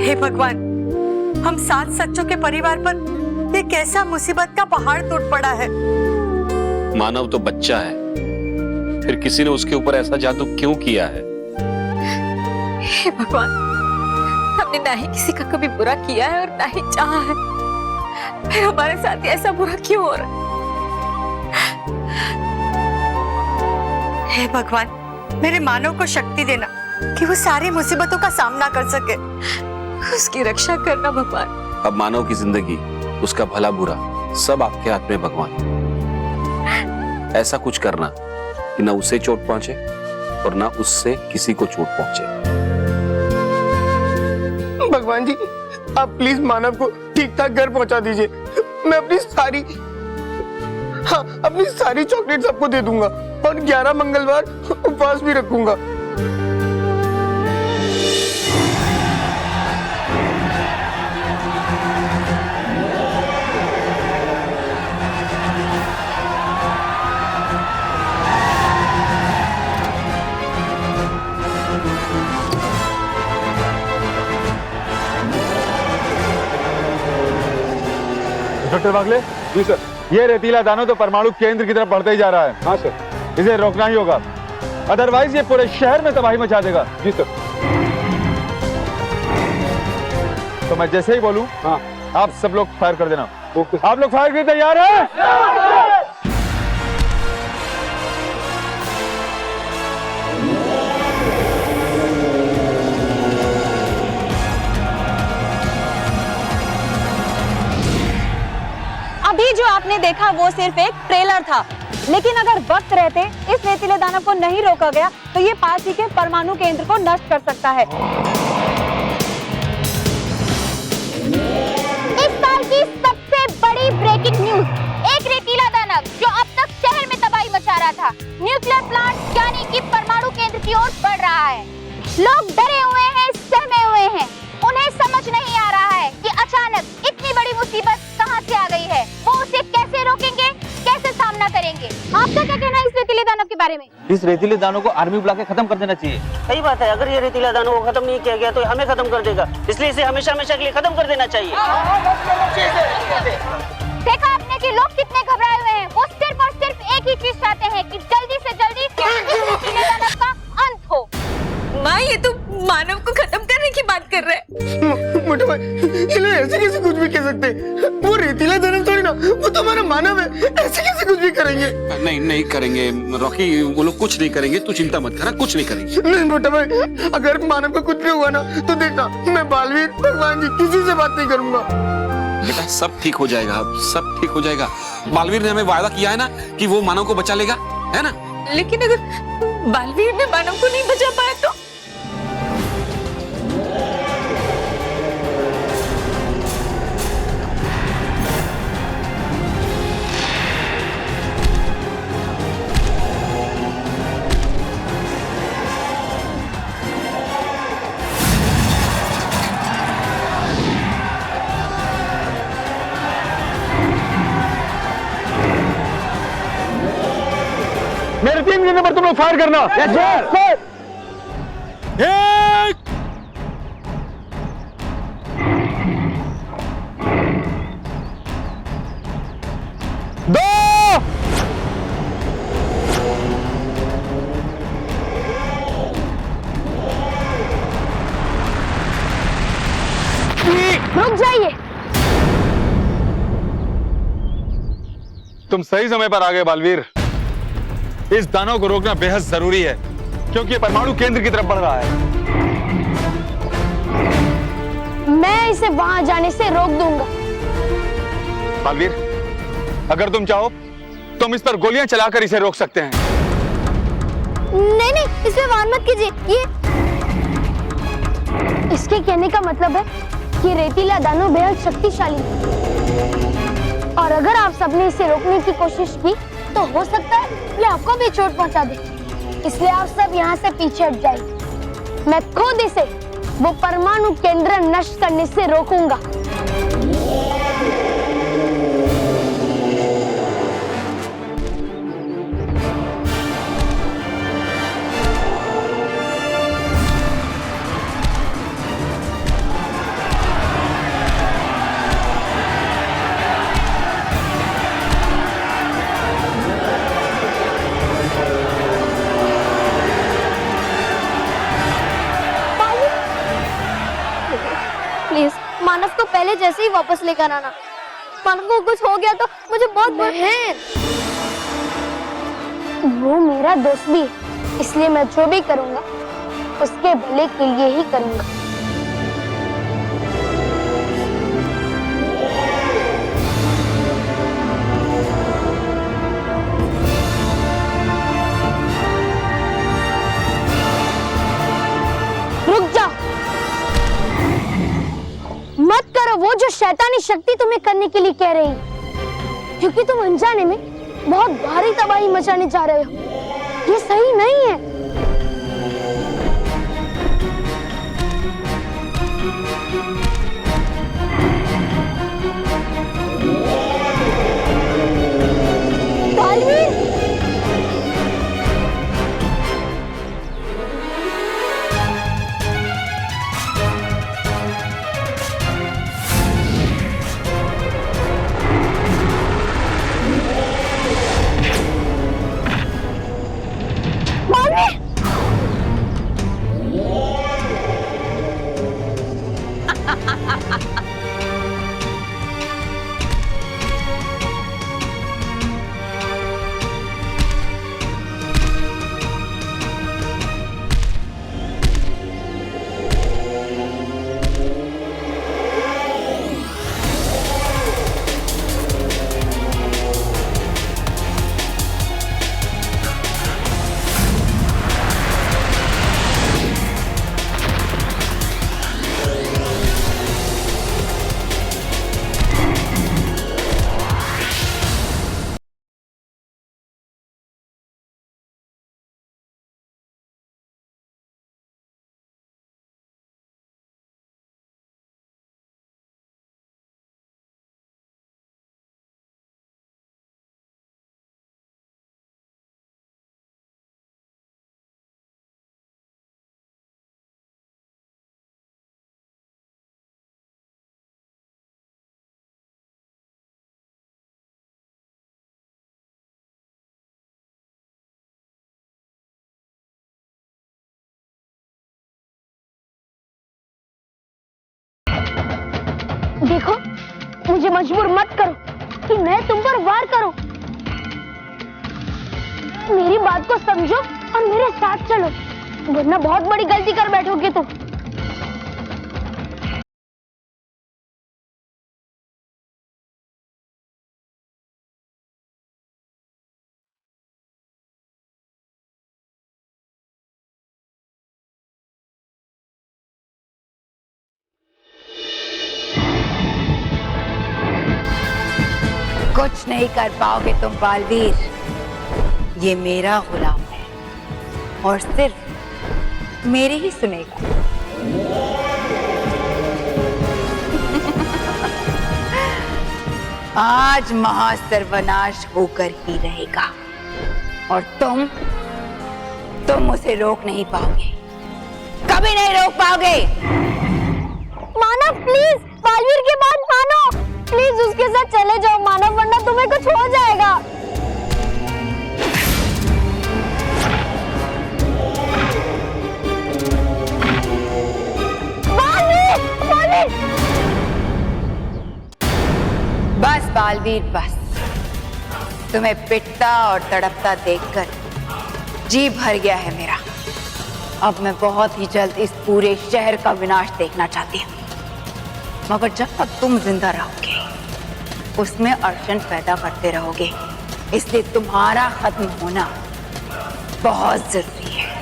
हे भगवान, हम 7 सच्चों के परिवार पर ये कैसा मुसीबत का पहाड़ टूट पड़ा है। मानव तो बच्चा है, फिर किसी ने उसके ऊपर ऐसा जादू क्यों किया है? हे भगवान, हमने ना ही किसी का कभी बुरा किया है और ना ही चाहा है, फिर हमारे साथ ही ऐसा बुरा क्यों हो रहा है? हे भगवान, मेरे मानव को शक्ति देना कि वो सारी मुसीबतों का सामना कर सके। उसकी रक्षा करना भगवान। अब मानव की जिंदगी, उसका भला बुरा सब आपके हाथ में भगवान। ऐसा कुछ करना कि ना उसे चोट पहुंचे और ना उससे किसी को चोट पहुंचे। भगवान जी, आप प्लीज मानव को ठीक ठाक घर पहुंचा दीजिए। मैं अपनी सारी चॉकलेट सबको दे दूंगा और 11 मंगलवार उपवास भी रखूंगा। इंस्पेक्टर बागले। जी सर। ये रेतीला दानव तो परमाणु केंद्र की तरफ बढ़ते ही जा रहा है। हाँ सर। इसे रोकना ही होगा, अदरवाइज ये पूरे शहर में तबाही मचा देगा। जी सर। तो मैं जैसे ही बोलूं, हाँ, आप सब लोग फायर कर देना। ओके। आप लोग फायर के लिए तैयार हैं? अभी जो आपने देखा वो सिर्फ एक ट्रेलर था, लेकिन अगर वक्त रहते इस रेतीले दानव को नहीं रोका गया तो ये पास ही के परमाणु केंद्र को नष्ट कर सकता है। इस साल की सबसे बड़ी ब्रेकिंग न्यूज, एक रेतीला दानव जो अब तक शहर में तबाही मचा रहा था, न्यूक्लियर प्लांट यानी कि परमाणु केंद्र की ओर बढ़ रहा है। लोग डरे हुए हैं, सहमे हुए हैं। उन्हें समझ नहीं आ रहा है कि अचानक इतनी बड़ी मुसीबत कहां से आ गई है। वो उसे कैसे रोकेंगे, कैसे सामना करेंगे? आपका क्या कहना है इस रेतीले दानव के बारे में? इस रेतीले दानव को आर्मी बुला के खत्म कर देना चाहिए। सही बात है, अगर ये रेतीला दानव को खत्म नहीं किया गया तो हमें खत्म कर देगा, इसलिए इसे हमेशा हमेशा के लिए खत्म कर देना चाहिए। देखा आपने कि लोग कितने घबराए हुए हैं। वो सिर्फ और सिर्फ एक ही चीज चाहते हैं कि जल्दी से जल्दी इस रेतीले दानव का अंत हो। माँ, ये तो मानव को खत्म करने की बात कर रहे हैं। मोटे भाई, ये लोग ऐसे कैसे कुछ भी कह सकते? वो रेतीला दानव थोड़ी ना, वो तो हमारा मानव है। ऐसे कैसे कुछ भी करेंगे? नहीं करेंगे रॉकी, वो लोग कुछ नहीं करेंगे, तू चिंता मत कर, कुछ नहीं करेंगे। नहीं मोटे भाई, अगर मानव को कुछ भी हुआ ना तो देखना, मैं बालवीर, भगवान जी किसी से बात नहीं करूंगा। बेटा सब ठीक हो जाएगा, सब ठीक हो जाएगा। बालवीर ने हमें वादा किया है ना कि वो मानव को बचा लेगा, है ना? लेकिन अगर बालवीर ने मानव को नहीं बचा पाया तो? मेरे 3 गिनने पर तुम लोग फायर करना। Yes sir. 1 2 रुक जाइए। तुम सही समय पर आ गए बालवीर। इस दानव को रोकना बेहद जरूरी है क्योंकि ये परमाणु केंद्र की तरफ बढ़ रहा है। मैं इसे वहां जाने से रोक दूंगा। बालवीर, अगर तुम चाहो तुम इस पर गोलियां चलाकर इसे रोक सकते हैं। नहीं, इसमें वार मत कीजिए। ये इसके कहने का मतलब है कि रेतीला दानव बेहद शक्तिशाली है और अगर आप सबने इसे रोकने की कोशिश की तो हो सकता है ये आपको भी चोट पहुंचा दे। इसलिए आप सब यहाँ से पीछे हट जाइए। मैं खुद इसे वो परमाणु केंद्र नष्ट करने से रोकूंगा। उसको पहले जैसे ही वापस लेकर आना। मानव को कुछ हो गया तो मुझे बहुत बहन, वो मेरा दोस्त भी है, इसलिए मैं जो भी करूंगा उसके भले के लिए ही करूंगा। रुक जाओ, मत करो वो जो शैतानी शक्ति तुम्हें करने के लिए कह रही है, क्योंकि तुम अनजाने में बहुत भारी तबाही मचाने जा रहे हो। ये सही नहीं है। बालवीर, देखो, मुझे मजबूर मत करो कि मैं तुम पर वार करूं। मेरी बात को समझो और मेरे साथ चलो, वरना बहुत बड़ी गलती कर बैठोगे तुम। कुछ नहीं कर पाओगे तुम बालवीर, ये मेरा गुलाम है और सिर्फ मेरी ही सुनेगा। आज महासर्वनाश होकर ही रहेगा और तुम उसे रोक नहीं पाओगे, कभी नहीं रोक पाओगे। मानव प्लीज, बालवीर की बात मानो, प्लीज उसके साथ चले जाओ मानव, वरना तुम्हें कुछ हो जाएगा। बालवीर, बालवीर। बस बालवीर बस, तुम्हें पिटता और तड़पता देखकर जी भर गया है मेरा। अब मैं बहुत ही जल्द इस पूरे शहर का विनाश देखना चाहती हूँ, मगर जब तक तुम जिंदा रहोगे उसमें अड़चन पैदा करते रहोगे, इसलिए तुम्हारा खत्म होना बहुत जरूरी है।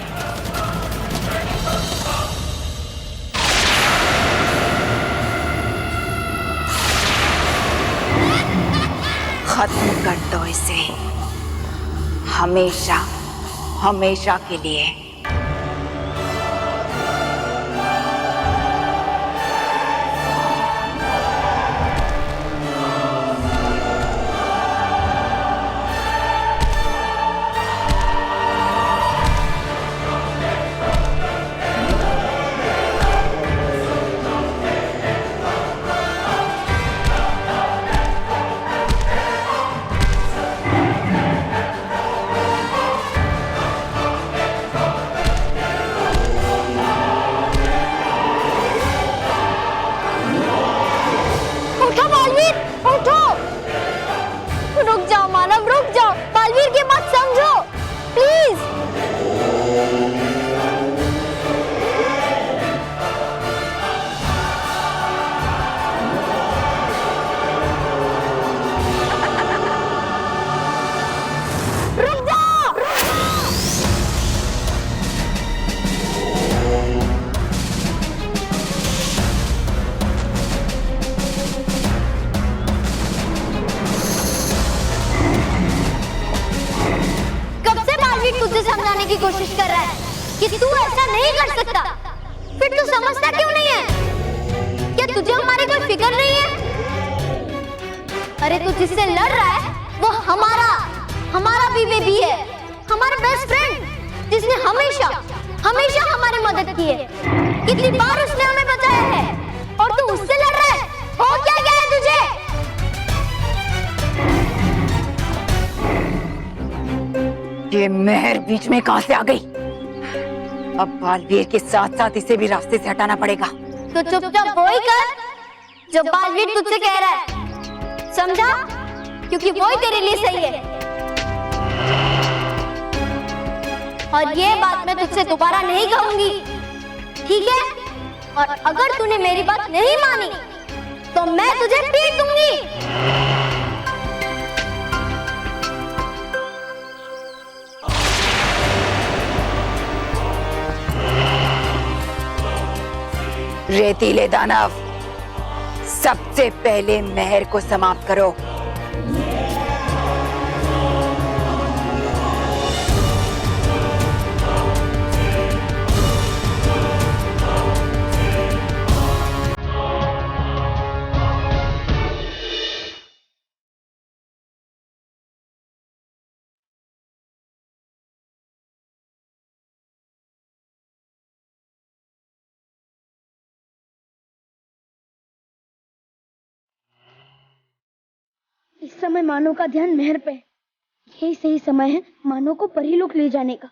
खत्म कर दो इसे, हमेशा हमेशा के लिए। बालवीर तुझे समझाने की कोशिश कर रहा है कि तू ऐसा नहीं कर सकता, फिर तू समझता क्यों नहीं है? क्या तुझे हमारी कोई फिक्र नहीं है? अरे तू जिससे लड़ रहा है वो हमारा भी बेबी है, हमारा बेस्ट फ्रेंड, जिसने हमेशा हमारी मदद की है। कितनी बार उसने हमें बचाया है और तू उससे लड़ रहा है। हो क्या गया है तुझे? ये मेहर बीच में कहां से आ गई? अब बालवीर के साथ साथ इसे भी रास्ते से हटाना पड़ेगा। तो चुपचाप वही कर जो बालवीर तुझसे कह रहा है, समझा? क्योंकि वही तेरे लिए सही है। और ये बात मैं तुझसे दोबारा नहीं कहूंगी, ठीक है? और अगर तूने मेरी बात नहीं मानी तो मैं तुझे पीट दूंगी। रेतीले दानव, सबसे पहले मेहर को समाप्त करो। इस समय मानो का ध्यान मेहर पे, यही सही समय है मानो को परीलोक ले जाने का।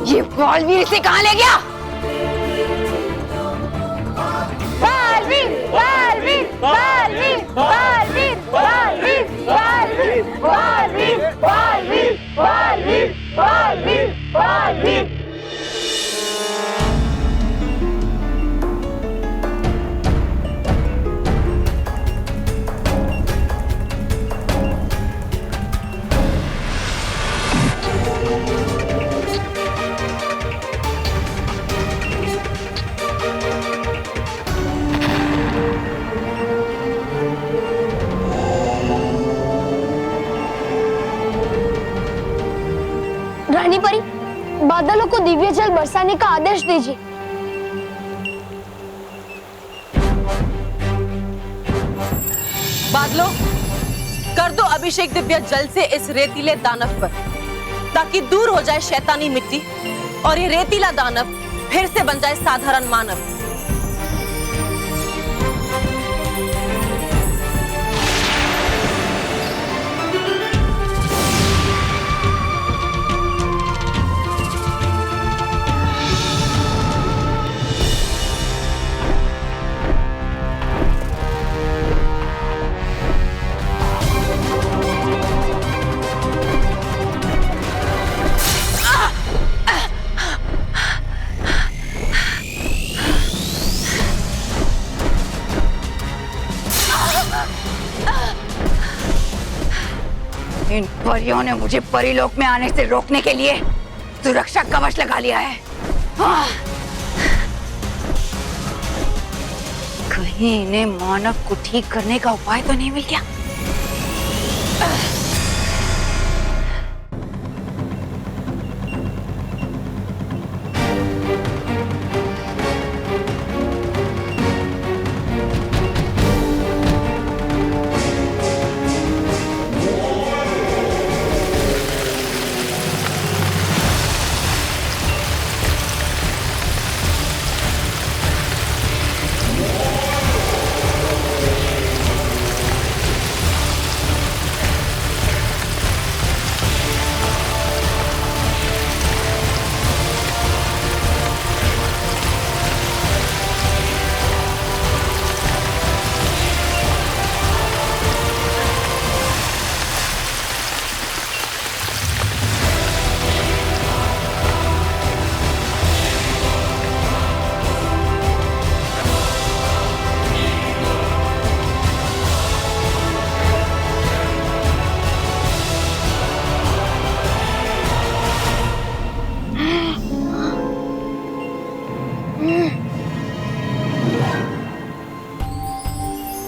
ये बालवीर से कहां ले गया? बालवीर, बालवीर, बालवीर, बालवीर, बालवीर, बालवीर, बालवीर, बालवीर, बालवीर, बालवीर, बालवीर। रानी परी, बादलों को दिव्य जल बरसाने का आदेश दीजिए। बादलों, कर दो अभिषेक दिव्य जल से इस रेतीले दानव पर, ताकि दूर हो जाए शैतानी मिट्टी और ये रेतीला दानव फिर से बन जाए साधारण मानव। इन परियों ने मुझे परीलोक में आने से रोकने के लिए सुरक्षा कवच लगा लिया है। कहीं इन्हें मानव को ठीक करने का उपाय तो नहीं मिल गया?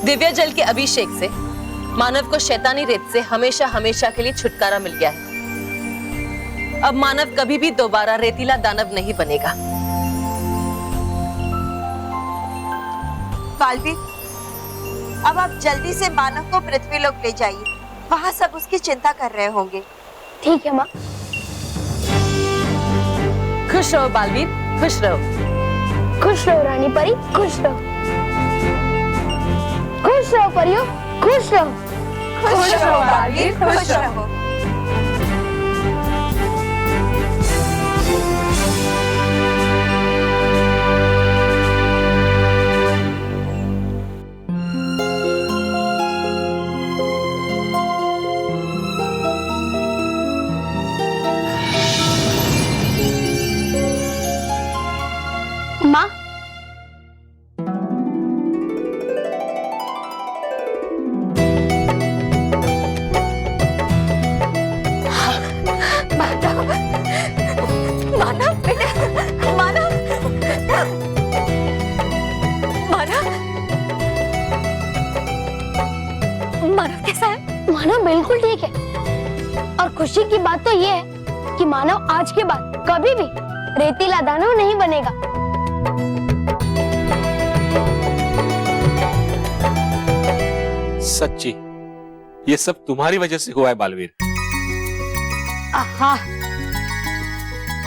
दिव्य जल के अभिषेक से मानव को शैतानी रेत से हमेशा हमेशा के लिए छुटकारा मिल गया है। अब मानव कभी भी दोबारा रेतीला दानव नहीं बनेगा। बालवीर, अब आप जल्दी से मानव को पृथ्वी लोक ले जाइए, वहाँ सब उसकी चिंता कर रहे होंगे। ठीक है माँ। खुश रहो बालवीर, खुश रहो। खुश रहो रानी परी, खुश रहो। खुश रहो परियो, खुश रहो। खुश रहो बालवीर, खुश रहो। माँ, मानव बेटा, मानव, मानव, मानव कैसा है? मानव बिल्कुल ठीक है। और खुशी की बात तो ये है कि मानव आज के बाद कभी भी रेतीला दानव नहीं बनेगा। सच्ची, ये सब तुम्हारी वजह से हुआ है बालवीर। हाँ,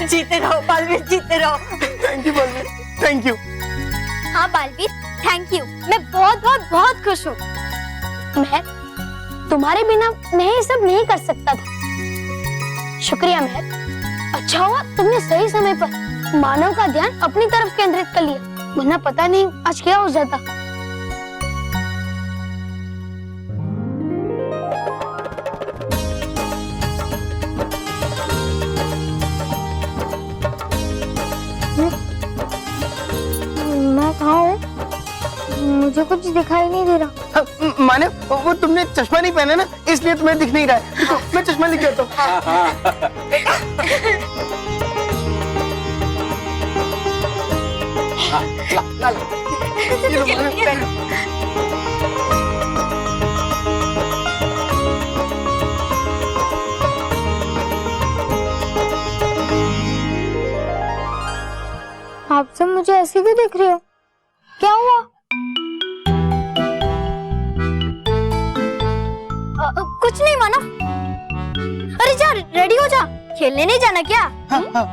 जीते रहो बालवीर, जीते रहो। Thank you Baalveer, thank you. हाँ बालवीर, थैंक यू। मैं बहुत बहुत बहुत खुश हूँ। मैं तुम्हारे बिना मैं ये सब नहीं कर सकता था। शुक्रिया महक। अच्छा हुआ तुमने सही समय पर मानव का ध्यान अपनी तरफ केंद्रित कर लिया, वरना पता नहीं आज क्या हो जाता। मैं कहाँ हूँ? मुझे कुछ दिखाई नहीं दे रहा। मानव, वो तुमने चश्मा नहीं पहना ना, इसलिए तुम्हें दिख नहीं रहा है। देखो, मैं चश्मा लेके आता हूँ। आप सब मुझे ऐसे क्यों देख रहे हो? क्या हुआ? कुछ नहीं मानव। अरे जा, रेडी हो जा, खेलने नहीं जाना क्या? हाँ, हाँ।